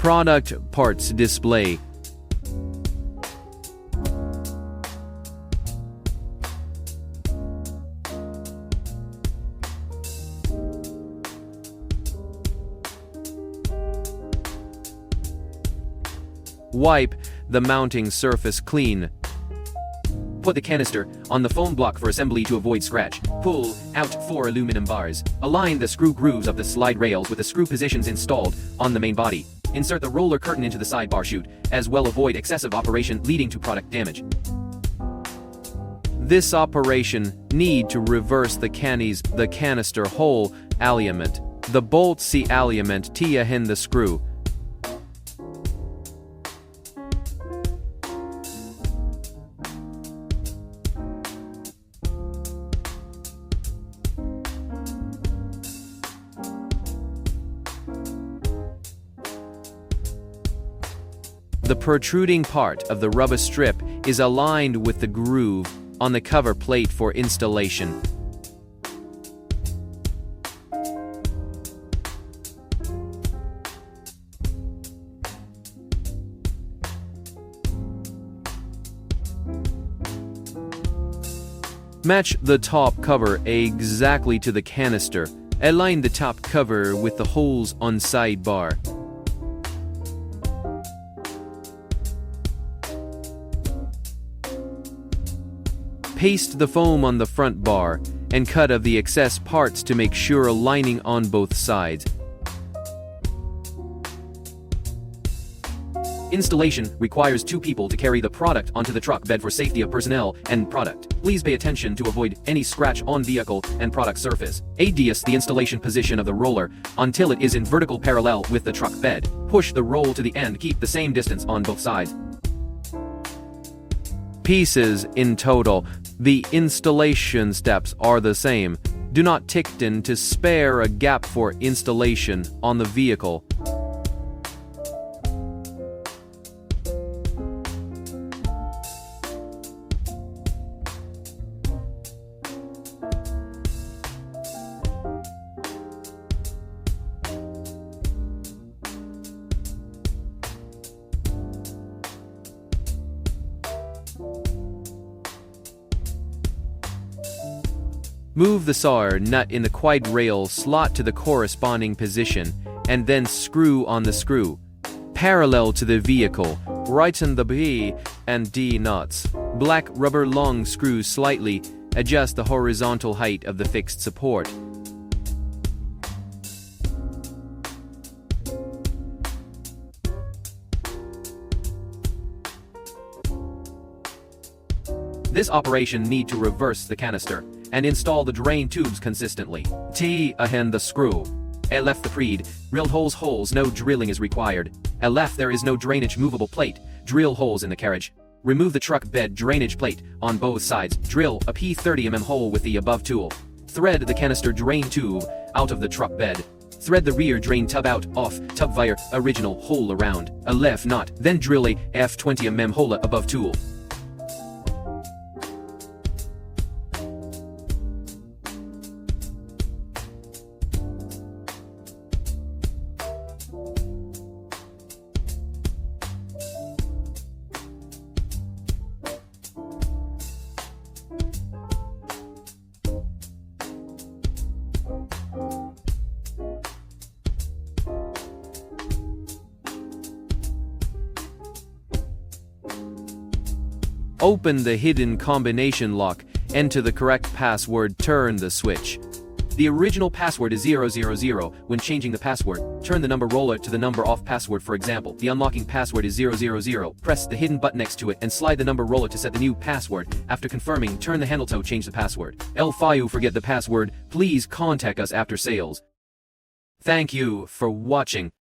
Product parts display. Wipe the mounting surface clean. Put the canister on the foam block for assembly to avoid scratch. Pull out 4 aluminum bars. Align the screw grooves of the slide rails with the screw positions installed on the main body. Insert the roller curtain into the sidebar chute, as well avoid excessive operation leading to product damage. This operation need to reverse the canister hole alignment. The bolt C alignment tia in the screw. The protruding part of the rubber strip is aligned with the groove on the cover plate for installation. Match the top cover exactly to the canister. Align the top cover with the holes on sidebar. Paste the foam on the front bar and cut of the excess parts to make sure aligning on both sides. Installation requires 2 people to carry the product onto the truck bed for safety of personnel and product. Please pay attention to avoid any scratch on vehicle and product surface. Adjust the installation position of the roller until it is in vertical parallel with the truck bed. Push the roll to the end. Keep the same distance on both sides. Pieces in total. The installation steps are the same. Do not tick in to spare a gap for installation on the vehicle. Move the saw nut in the quad rail slot to the corresponding position, and then screw on the screw. Parallel to the vehicle, tighten the B and D nuts. Black rubber long screws slightly, adjust the horizontal height of the fixed support. This operation need to reverse the canister and install the drain tubes consistently. T ahead the screw. Left the preed, drilled holes, no drilling is required. Left there is no drainage movable plate, drill holes in the carriage. Remove the truck bed drainage plate on both sides, drill a P30mm hole with the above tool. Thread the canister drain tube out of the truck bed. Thread the rear drain tub out off tub via original hole around a left knot, then drill a F20mm hole above tool. Open the hidden combination lock, enter the correct password, turn the switch. The original password is 000. When changing the password, turn the number roller to the number off password. For example, the unlocking password is 000. Press the hidden button next to it and slide the number roller to set the new password. After confirming, turn the handle toe, change the password. If you forget the password, please contact us after sales. Thank you for watching.